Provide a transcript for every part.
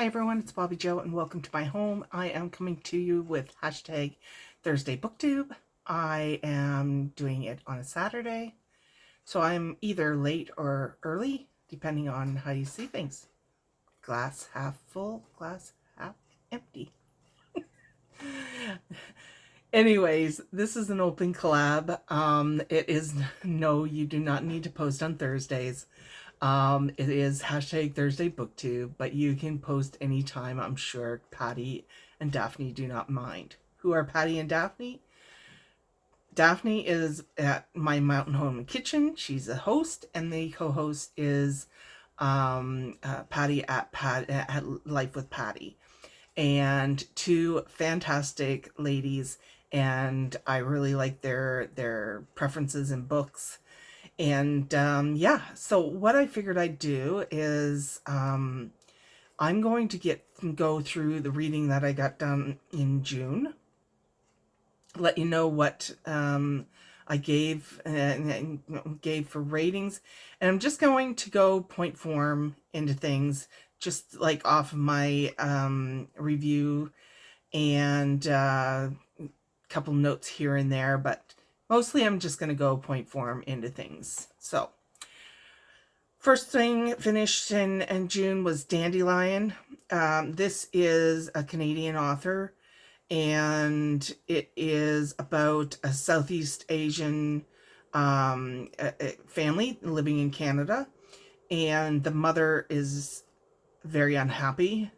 Hi everyone, it's Bobbi-Jo and welcome to my home. I am coming to you with hashtag Thursday Booktube. I am doing it on a Saturday, so I'm either late or early, depending on how you see things. Glass half full, glass half empty. Anyways, this is an open collab. It is, no, you do not need to post on Thursdays. It is hashtag Thursday Booktube, but you can post anytime. I'm sure Patty and Daphne do not mind. Who are Patty and Daphne? Daphne is at my Mountain Home and Kitchen. She's a host, and the co-host is Patty at Life with Patty. And two fantastic ladies, and I really like their preferences in books. And yeah, so what I figured I'd do is I'm going to go through the reading that I got done in June, let you know what I gave for ratings, and I'm just going to go point form into things, just like off of my review, and a couple notes here and there, but mostly I'm just going to go point form into things. So first thing finished in June was Dandelion. This is a Canadian author, and it is about a Southeast Asian family living in Canada, and the mother is very unhappy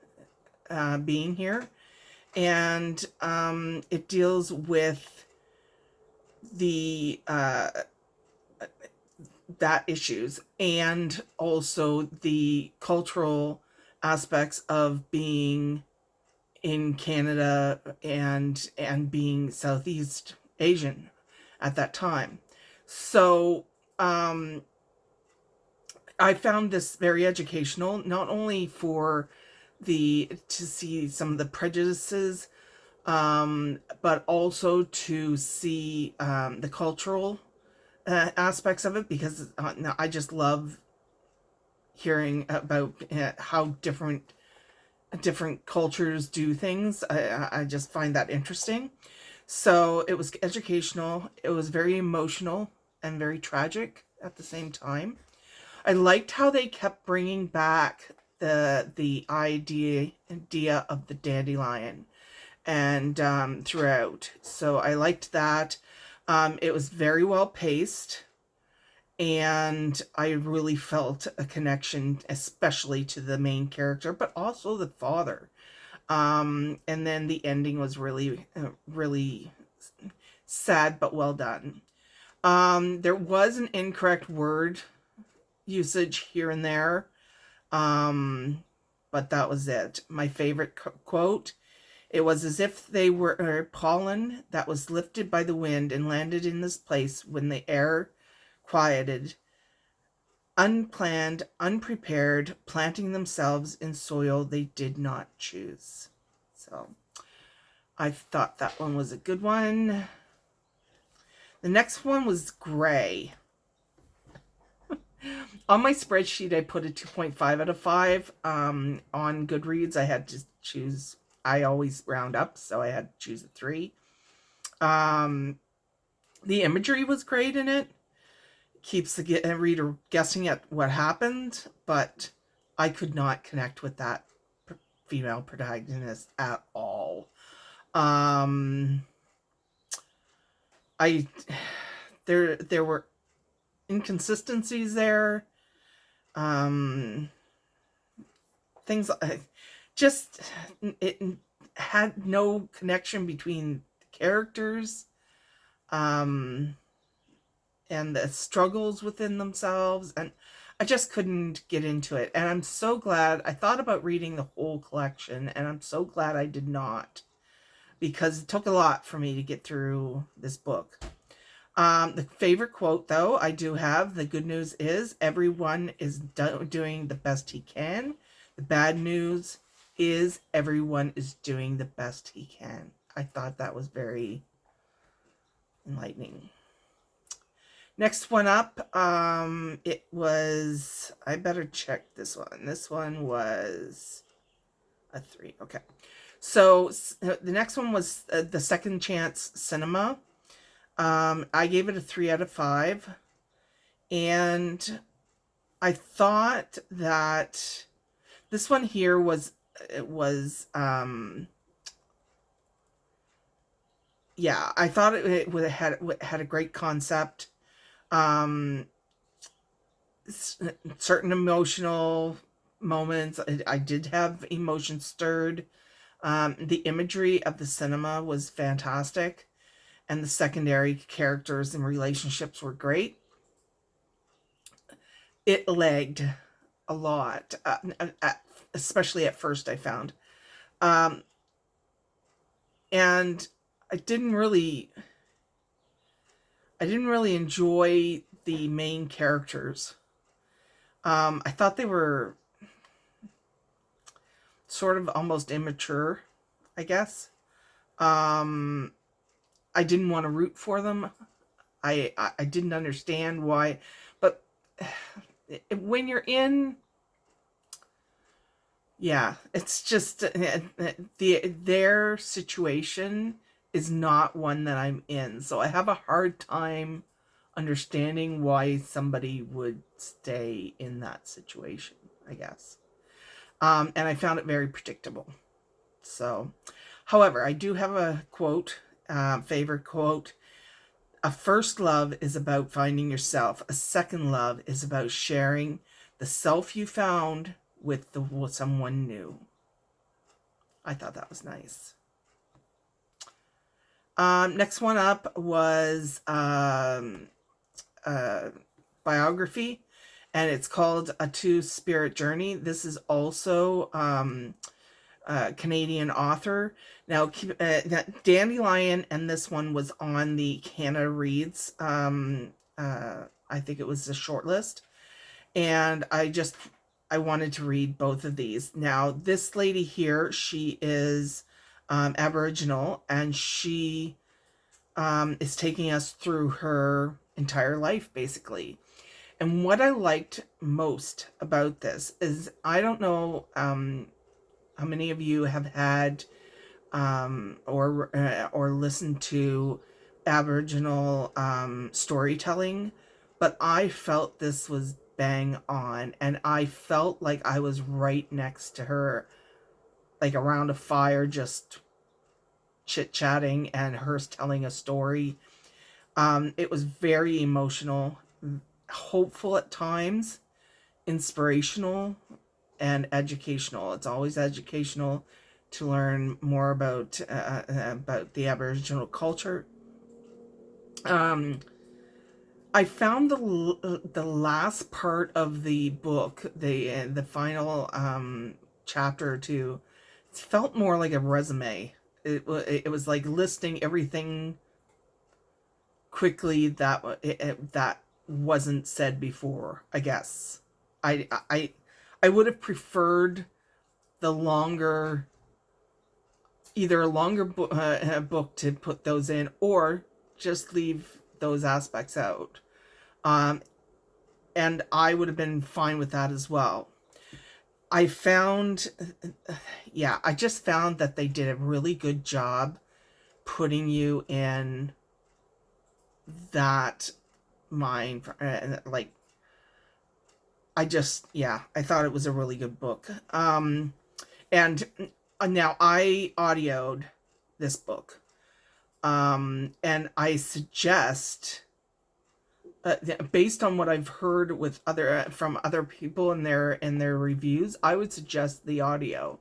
being here, and it deals with the that issues, and also the cultural aspects of being in Canada and being Southeast Asian at that time. So I found this very educational, not only for to see some of the prejudices, but also to see the cultural aspects of it, because I just love hearing about how different cultures do things. I just find that interesting. So it was educational. It was very emotional and very tragic at the same time. I liked how they kept bringing back the idea of the dandelion and throughout. So I liked that. It was very well paced, and I really felt a connection, especially to the main character, but also the father. And then the ending was really, really sad, but well done. There was an incorrect word usage here and there, but that was it. My favorite quote: "It was as if they were pollen that was lifted by the wind and landed in this place when the air quieted, unplanned, unprepared, planting themselves in soil they did not choose." So I thought that one was a good one. The next one was Gray. On my spreadsheet, I put a 2.5 out of 5. On Goodreads, I had to choose. I always round up, so I had to choose a 3. The imagery was great in it. Keeps the reader guessing at what happened, but I could not connect with that female protagonist at all. There were inconsistencies there. Things just, it had no connection between the characters, and the struggles within themselves, and I just couldn't get into it. And I'm so glad. I thought about reading the whole collection, and I'm so glad I did not, because it took a lot for me to get through this book. The favorite quote, though, I do have. The good news is everyone is doing the best he can. The bad news is everyone is doing the best he can. I thought that was very enlightening. Next one up, it was, I better check this one. This one was A 3. Okay. So the next one was the Second Chance Cinema. I gave it a 3 out of 5. And I thought that this one here was, yeah, I thought it would have had a great concept. Certain emotional moments, I did have emotions stirred. The imagery of the cinema was fantastic, and the secondary characters and relationships were great. It lagged a lot, especially at first, I found. And I didn't really enjoy the main characters. I thought they were sort of almost immature, I guess. I didn't want to root for them. I didn't understand why, but when you're in, yeah, it's just their situation is not one that I'm in, so I have a hard time understanding why somebody would stay in that situation, I guess. And I found it very predictable. So, however, I do have a quote, favorite quote. A first love is about finding yourself. A second love is about sharing the self you found with someone new. I thought that was nice. Next one up was biography, and it's called A Two-Spirit Journey. This is also Canadian author. Now, Dandelion and this one was on the Canada Reads. I think it was the shortlist, and I wanted to read both of these. Now, this lady here, she is Aboriginal, and she is taking us through her entire life, basically. And what I liked most about this is, I don't know how many of you have had or listened to Aboriginal storytelling, but I felt this was bang on, and I felt like I was right next to her, like around a fire, just chit-chatting, and her telling a story. It was very emotional, hopeful at times, inspirational, and educational. It's always educational to learn more about the Aboriginal culture. I found the last part of the book, the final chapter or two, it felt more like a resume. It was like listing everything quickly that wasn't said before, I guess. I would have preferred the longer, either a longer book to put those in, or just leave those aspects out. And I would have been fine with that as well. I just found that they did a really good job putting you in that mind. Like, I thought it was a really good book. And now I audioed this book. And I suggest, based on what I've heard with from other people in their reviews, I would suggest the audio.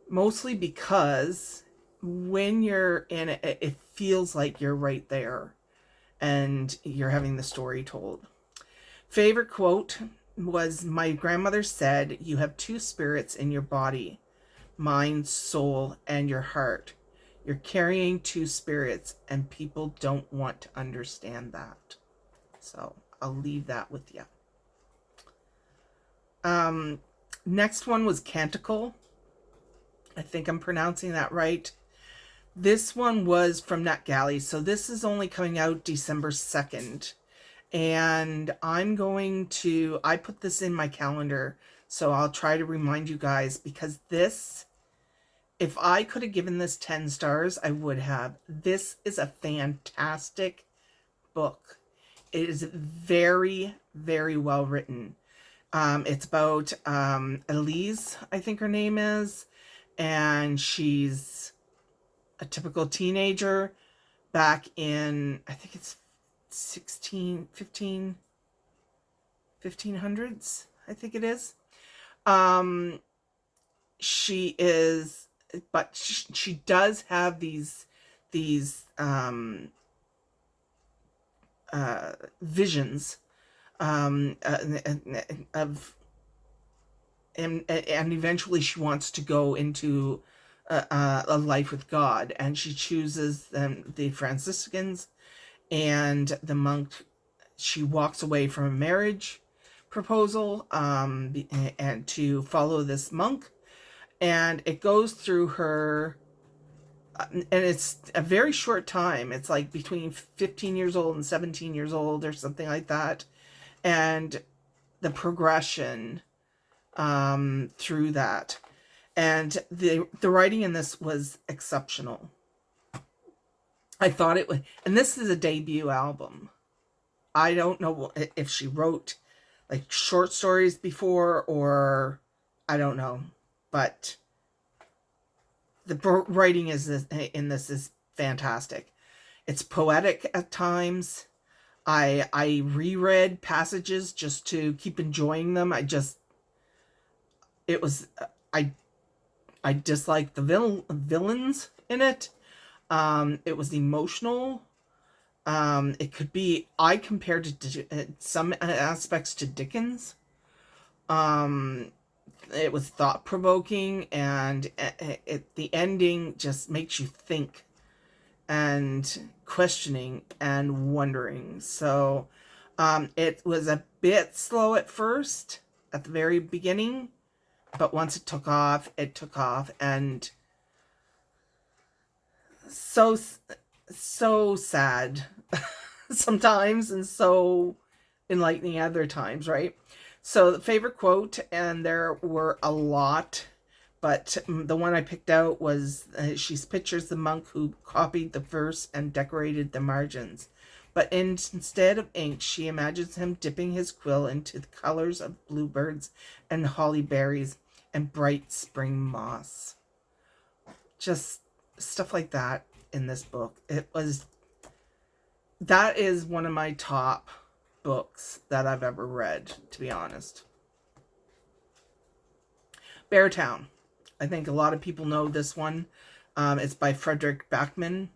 Mostly because when you're in it, it feels like you're right there and you're having the story told. Favorite quote was, my grandmother said, you have two spirits in your body, mind, soul, and your heart. You're carrying two spirits, and people don't want to understand that. So I'll leave that with you. Next one was Canticle. I think I'm pronouncing that right. This one was from NetGalley, so this is only coming out December 2nd. And I put this in my calendar So I'll try to remind you guys, because this, if I could have given this 10 stars, I would have. This is a fantastic book. It is very, very well written. It's about Elise, I think her name is, and she's a typical teenager back in, I think it's 1500s, I think it is. She is, but she does have these visions of, and eventually she wants to go into a life with God, and she chooses the Franciscans, and the monk, she walks away from a marriage proposal and to follow this monk, and it goes through her, and it's a very short time. It's like between 15 years old and 17 years old or something like that, and the progression through that, and the writing in this was exceptional. I thought it was, and this is a debut album. I don't know if she wrote like short stories before, or I don't know, but the writing in this is fantastic. It's poetic at times. I reread passages just to keep enjoying them. I disliked the villains in it. It was emotional. It could be, I compared it to some aspects to Dickens. It was thought-provoking, and the ending just makes you think and questioning and wondering. So it was a bit slow at first, at the very beginning, but once it took off, and so sad sometimes, and so enlightening other times, right? So the favorite quote, and there were a lot, but the one I picked out was, she pictures the monk who copied the verse and decorated the margins. But instead of ink, she imagines him dipping his quill into the colors of bluebirds and holly berries and bright spring moss. Just stuff like that in this book. That is one of my top books that I've ever read, to be honest. Beartown. I think a lot of people know this one. It's by Frederick Backman.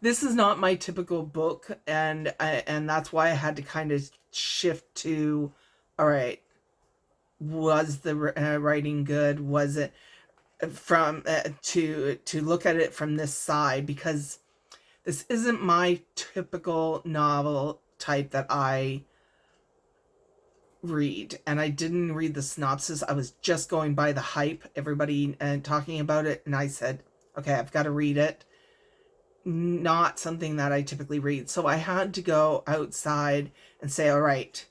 This is not my typical book, and that's why I had to kind of shift to, all right, was the writing good? Was it from to look at it from this side, because this isn't my typical novel type that I read, and I didn't read the synopsis. I was just going by the hype, everybody talking about it, and I said, okay, I've got to read it. Not something that I typically read, so I had to go outside and say, all right,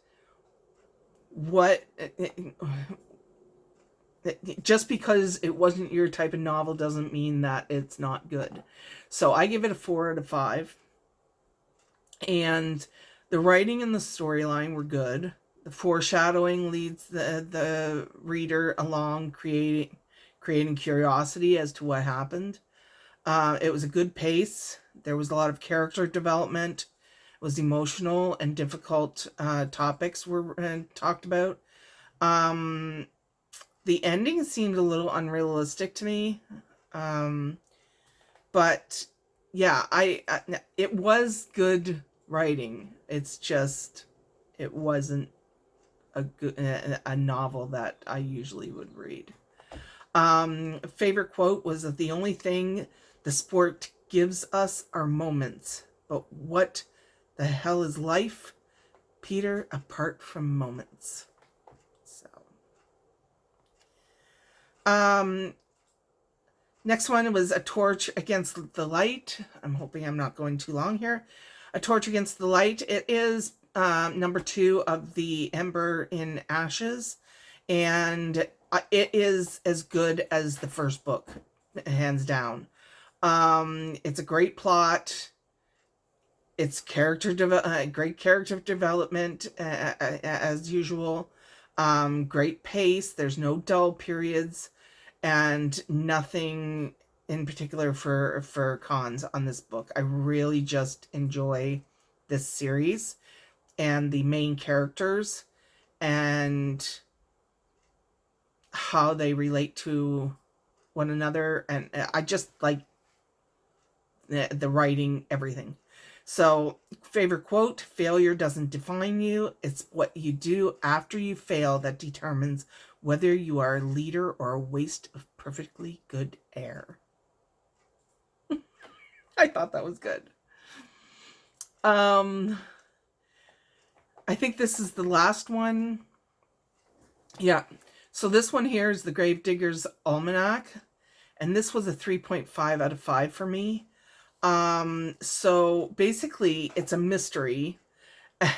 what, just because it wasn't your type of novel doesn't mean that it's not good. So I give it a 4 out of 5. And the writing and the storyline were good. The foreshadowing leads the reader along, creating curiosity as to what happened. It was a good pace. There was a lot of character development. It was emotional, and difficult topics were talked about. The ending seemed a little unrealistic to me. But yeah, it was good writing. It's just, it wasn't a novel that I usually would read. Favorite quote was that the only thing the sport gives us are moments, but what the hell is life, Peter, apart from moments? So, next one was A Torch Against the Light. I'm hoping I'm not going too long here. A Torch Against the Light. It is number 2 of the Ember in Ashes, and it is as good as the first book, hands down. It's a great plot. It's great character development as usual. Great pace. There's no dull periods, and nothing in particular for cons on this book. I really just enjoy this series and the main characters and how they relate to one another, and I just like the writing, everything. So, favorite quote: failure doesn't define you. It's what you do after you fail that determines whether you are a leader or a waste of perfectly good air. I thought that was good. I think this is the last one. Yeah. So this one here is the Gravedigger's Almanac, and this was a 3.5 out of 5 for me. So basically it's a mystery,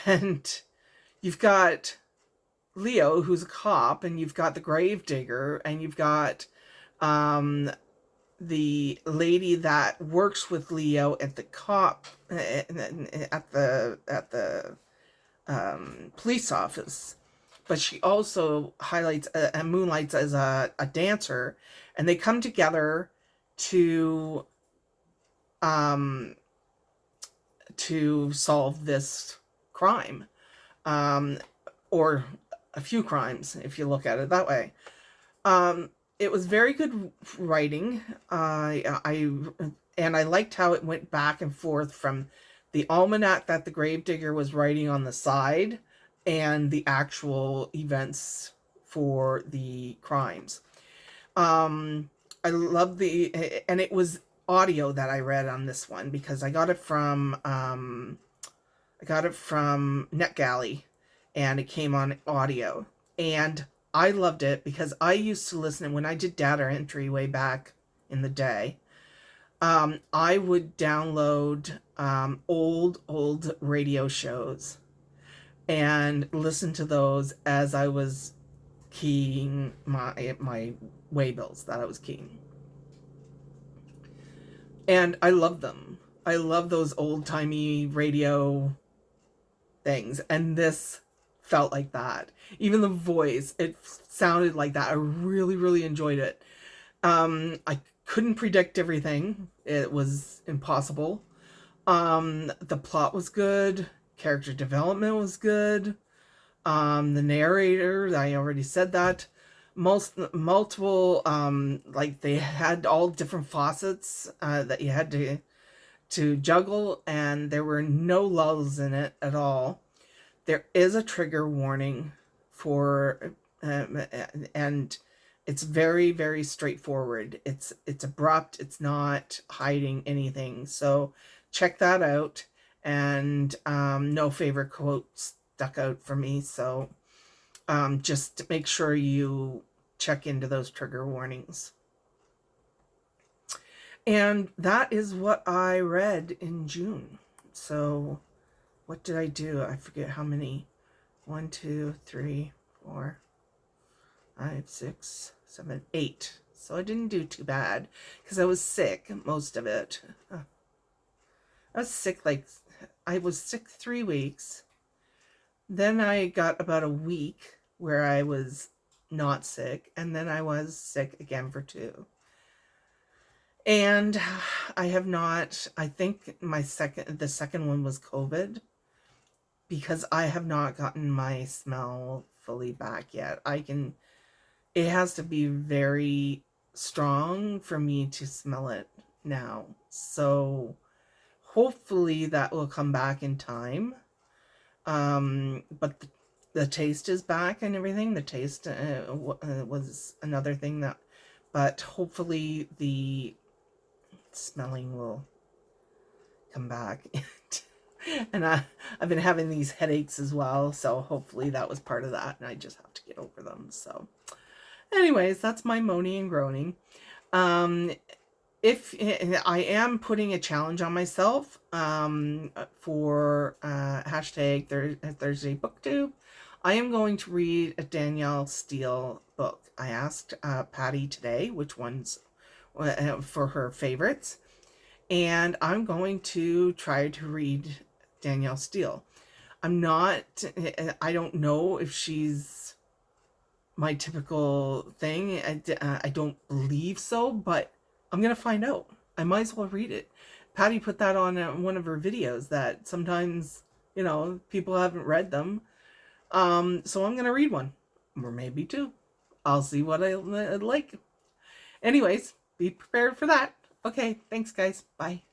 and you've got Leo, who's a cop, and you've got the Gravedigger, and you've got the lady that works with Leo at the cop at the police office, but she also highlights and moonlights as a dancer, and they come together to solve this crime, or a few crimes if you look at it that way. It was very good writing. And I liked how it went back and forth from the almanac that the Gravedigger was writing on the side and the actual events for the crimes. I love and it was audio that I read on this one because I got it from NetGalley, and it came on audio, and I loved it because I used to listen when I did data entry way back in the day. I would download old radio shows and listen to those as I was keying my waybills that I was keying. And I love them. I love those old-timey radio things, and this felt like that. Even the voice, it sounded like that. I really, really enjoyed it. I couldn't predict everything. It was impossible. The plot was good. Character development was good. The narrator, I already said that. Multiple, like they had all different faucets that you had to juggle, and there were no lulls in it at all. There is a trigger warning for, and it's very, very straightforward. It's abrupt. It's not hiding anything. So check that out. And no favorite quotes stuck out for me. So just make sure you check into those trigger warnings. And that is what I read in June. So what did I do? I forget how many. 1, 2, 3, 4, 5, 6, 7, 8. So I didn't do too bad because I was sick most of it. I was sick I was sick 3 weeks. Then I got about a week where I was not sick, and then I was sick again for 2. And I have not, I think the second one was COVID, because I have not gotten my smell fully back yet. It has to be very strong for me to smell it now. So hopefully that will come back in time. But the taste is back and everything. The taste was another thing but hopefully the smelling will come back. And I've been having these headaches as well, so hopefully that was part of that, and I just have to get over them. So anyways, that's my moaning and groaning. if I am putting a challenge on myself for hashtag Thursday Booktube, I am going to read a Danielle Steele book. I asked Patty today which ones for her favorites, and I'm going to try to read Danielle Steele. I don't know if she's my typical thing. I don't believe so, but I'm going to find out. I might as well read it. Patty put that on one of her videos that sometimes, people haven't read them. So I'm going to read one, or maybe two. I'll see what I like. Anyways, be prepared for that. Okay, thanks, guys. Bye.